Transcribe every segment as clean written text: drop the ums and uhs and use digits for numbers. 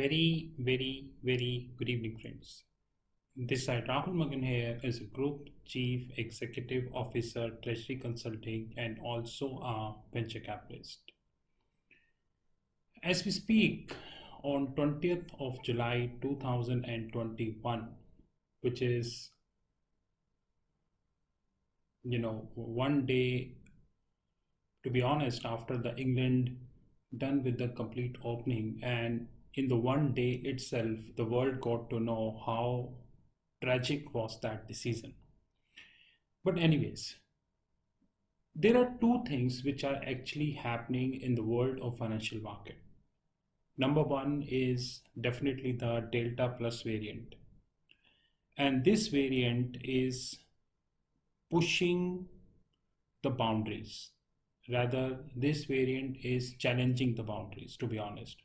Very good evening, friends. This side Rahul Magan here is a Group Chief Executive Officer, Treasury Consulting, and also a venture capitalist. As we speak on 20th of July 2021, which is, one day, to be honest, after the England done with the complete opening, and in the one day itself, the world got to know how tragic was that decision. But anyways, there are two things which are actually happening in the world of financial market. Number one is definitely the Delta Plus variant. And this variant is pushing the boundaries. Rather, this variant is challenging the boundaries, to be honest.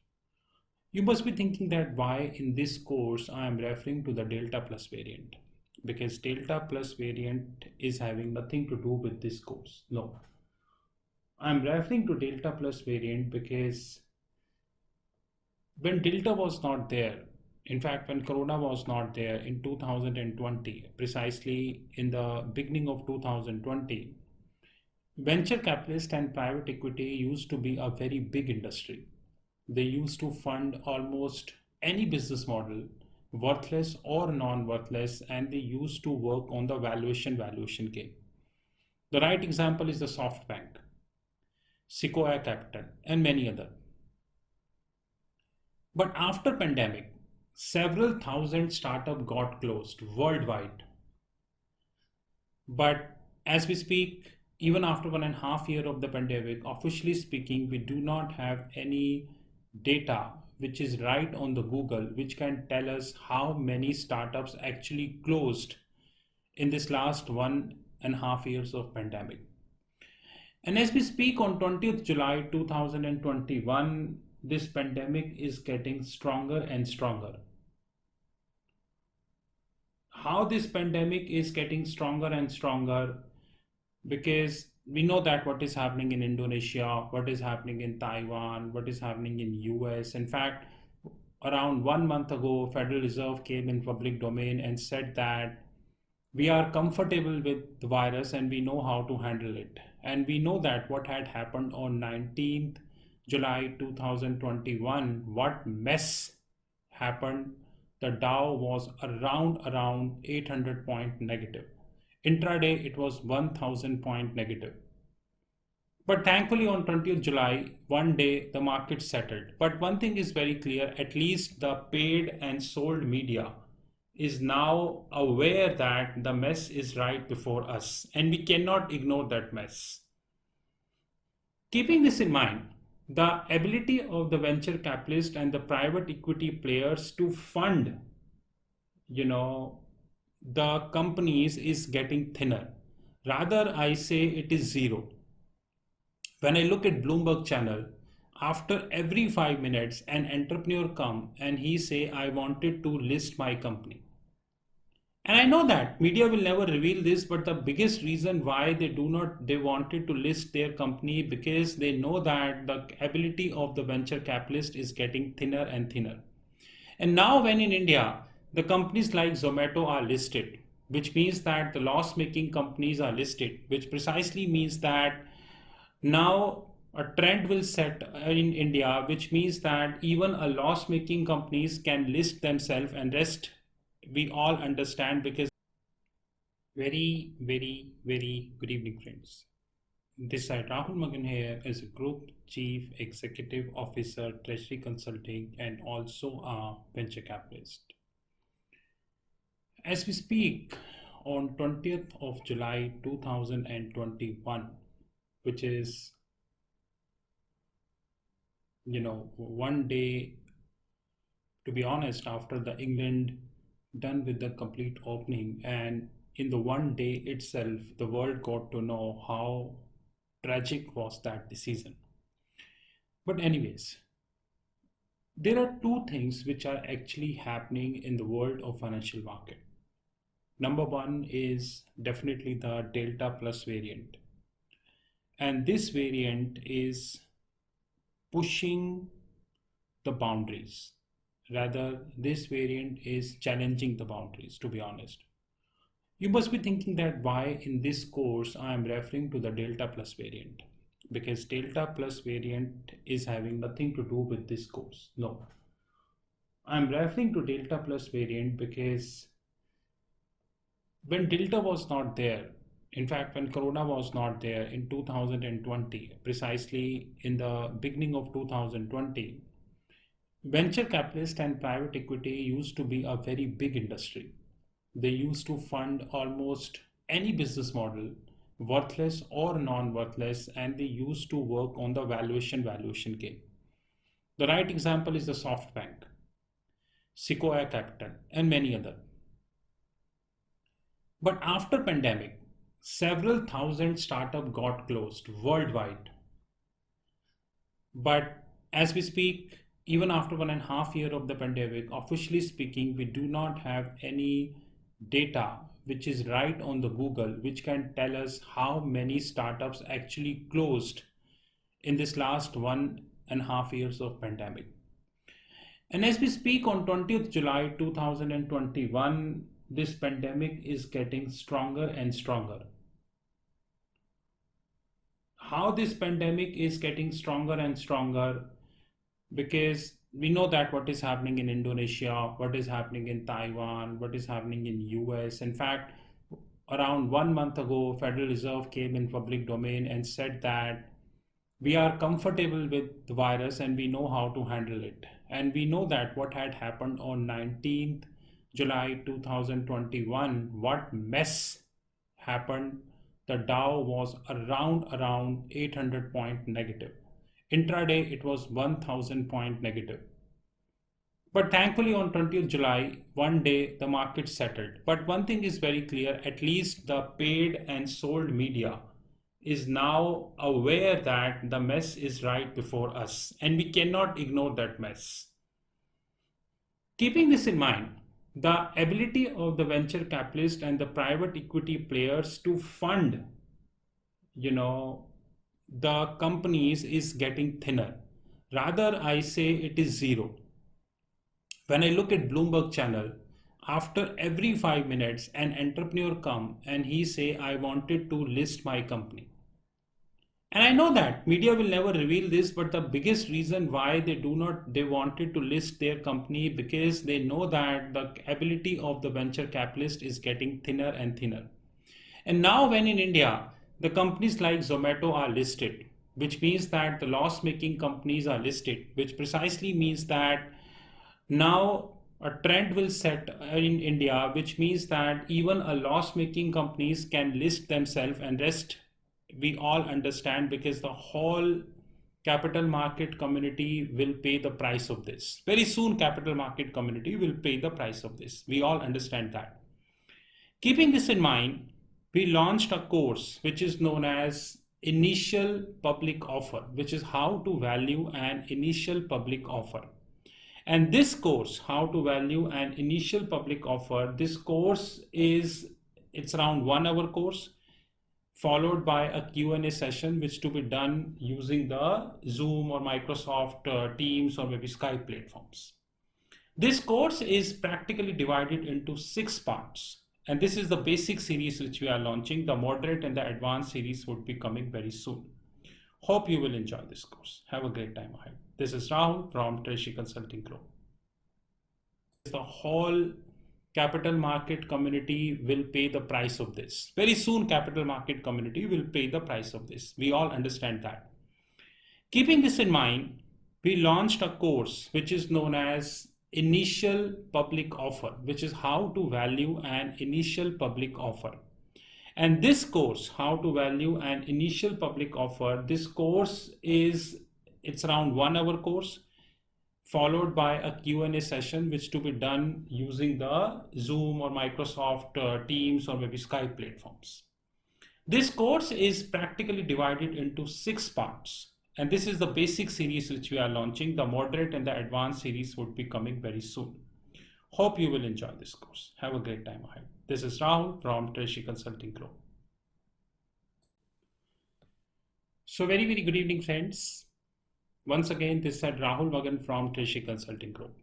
You must be thinking that why in this course I am referring to the Delta Plus variant, because Delta Plus variant is having nothing to do with this course. No, I'm referring to Delta Plus variant because when Delta was not there, in fact, when Corona was not there in 2020, precisely in the beginning of 2020, venture capitalist and private equity used to be a very big industry. They used to fund almost any business model, worthless or non-worthless, and they used to work on the valuation game. The right example is the SoftBank, Sequoia Capital, and many other. But after pandemic, several thousand startups got closed worldwide. But as we speak, even after 1.5 years of the pandemic, officially speaking, we do not have any data which is right on the Google, which can tell us how many startups actually closed in this last 1.5 years of pandemic. And as we speak on 20th July 2021, this pandemic is getting stronger and stronger. How this pandemic is getting stronger and stronger, because we know that what is happening in Indonesia, what is happening in Taiwan, what is happening in US. In fact, around 1 month ago, Federal Reserve came in public domain and said that we are comfortable with the virus and we know how to handle it. And we know that what had happened on 19th July 2021, what mess happened. The Dow was around 800 point negative. Intraday, it was 1000 point negative. But thankfully on 20th July, one day the market settled. But one thing is very clear, at least the paid and sold media is now aware that the mess is right before us and we cannot ignore that mess. Keeping this in mind, the ability of the venture capitalist and the private equity players to fund, the companies is getting thinner. Rather, I say it is zero. When I look at Bloomberg channel, after every 5 minutes, an entrepreneur come and he say, I wanted to list my company. And I know that media will never reveal this, but the biggest reason why they wanted to list their company, because they know that the ability of the venture capitalist is getting thinner and thinner. And now when in India, the companies like Zomato are listed, which means that the loss-making companies are listed, which precisely means that now a trend will set in India, which means that even a loss-making companies can list themselves, and rest we all understand, because very good evening, friends. This side Rahul Magan here is a Group Chief Executive Officer, Treasury Consulting, and also a venture capitalist. As we speak on 20th of July 2021, which is, one day, to be honest, after the England done with the complete opening, and in the one day itself, the world got to know how tragic was that decision. But anyways, there are two things which are actually happening in the world of financial market. Number one is definitely the Delta Plus variant. And this variant is pushing the boundaries. Rather, this variant is challenging the boundaries, to be honest. You must be thinking that why in this course I am referring to the Delta Plus variant. Because Delta Plus variant is having nothing to do with this course. No, I'm referring to Delta Plus variant because when Delta was not there, in fact, when Corona was not there in 2020, precisely in the beginning of 2020, venture capitalist and private equity used to be a very big industry. They used to fund almost any business model, worthless or non-worthless, and they used to work on the valuation game. The right example is the SoftBank, Sequoia Capital, and many other. But after pandemic, several thousand startups got closed worldwide. But as we speak, even after 1.5 years of the pandemic, officially speaking, we do not have any data which is right on the Google, which can tell us how many startups actually closed in this last 1.5 years of pandemic. And as we speak on 20th July 2021, this pandemic is getting stronger and stronger. How this pandemic is getting stronger and stronger, because we know that what is happening in Indonesia, what is happening in Taiwan, what is happening in US. In fact, around 1 month ago, Federal Reserve came in public domain and said that we are comfortable with the virus and we know how to handle it. And we know that what had happened on 19th July 2021, what mess happened. The Dow was around 800 point negative. Intraday, it was 1000 point negative. But thankfully, on 20th July, one day the market settled. But one thing is very clear, at least the paid and sold media is now aware that the mess is right before us, and we cannot ignore that mess. Keeping this in mind, the ability of the venture capitalist and the private equity players to fund, you know, the companies is getting thinner. Rather, I say it is zero. When I look at Bloomberg channel, after every 5 minutes, an entrepreneur come and he say, I wanted to list my company. And I know that media will never reveal this, but the biggest reason why they wanted to list their company because they know that the ability of the venture capitalist is getting thinner and thinner. And now when in India, the companies like Zomato are listed, which means that the loss-making companies are listed, which precisely means that now a trend will set in India, which means that even a loss-making companies can list themselves, and rest we all understand because the whole capital market community will pay the price of this. Very soon, capital market community will pay the price of this. We all understand that. Keeping this in mind, we launched a course which is known as Initial Public Offer, which is how to value an initial public offer. And this course, how to value an initial public offer, this course it's around 1 hour course, followed by a Q&A session, which to be done using the Zoom or Microsoft Teams or maybe Skype platforms. This course is practically divided into 6 parts. And this is the basic series which we are launching. The moderate and the advanced series would be coming very soon. Hope you will enjoy this course. Have a great time ahead. This is Rahul from Treasury Consulting Group. The whole capital market community will pay the price of this. Very soon, capital market community will pay the price of this. We all understand that. Keeping this in mind, we launched a course which is known as Initial Public Offer, which is how to value an initial public offer. And this course, how to value an initial public offer, this course it's around 1 hour course, followed by a Q&A session, which to be done using the Zoom or Microsoft Teams or maybe Skype platforms. This course is practically divided into 6 parts. And this is the basic series which we are launching. The moderate and the advanced series would be coming very soon. Hope you will enjoy this course. Have a great time ahead. This is Rahul from Treasury Consulting Group. So very good evening, friends. Once again, this is Rahul Magan from Treasury Consulting Group.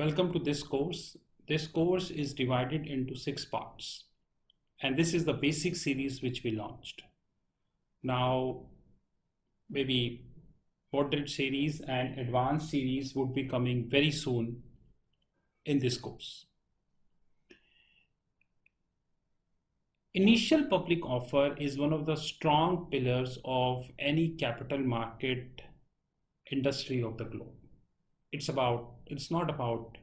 Welcome to this course. This course is divided into 6 parts, and this is the basic series which we launched. Now, maybe moderate series and advanced series would be coming very soon in this course. Initial public offer is one of the strong pillars of any capital market industry of the globe. It's not about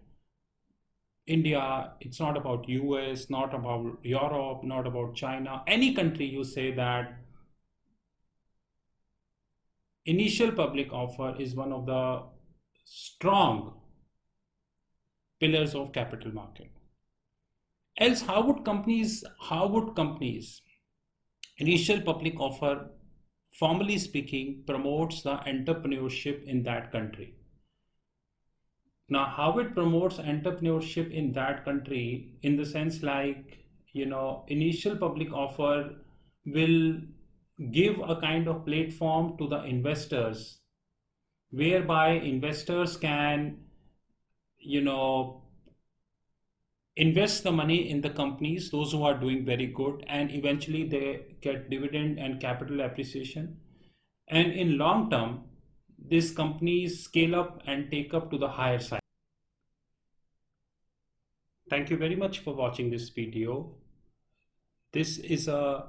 India, it's not about US, not about Europe, not about China. Any country you say that initial public offer is one of the strong pillars of capital market. Else, how would companies initial public offer, formally speaking, promotes the entrepreneurship in that country? Now, how it promotes entrepreneurship in that country, in the sense like, initial public offer will give a kind of platform to the investors whereby investors can, you know, invest the money in the companies, those who are doing very good, and eventually they get dividend and capital appreciation. And in long term, these companies scale up and take up to the higher side. Thank you very much for watching this video. This is a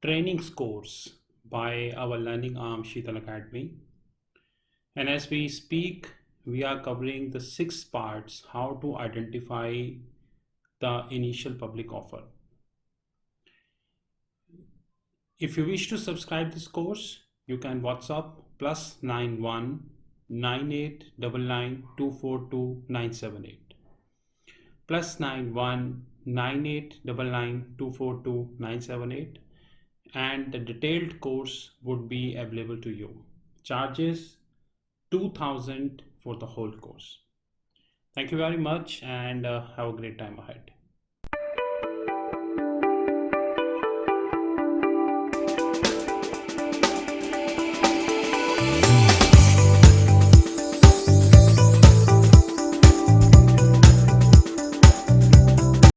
training course by our learning arm Sheetal Academy. And as we speak, we are covering the 6 parts how to identify the initial public offer. If you wish to subscribe this course, you can WhatsApp +91 9899 242 978 +91 9899 242 978, and the detailed course would be available to you. Charges 2000 for the whole course. Thank you very much, and have a great time ahead.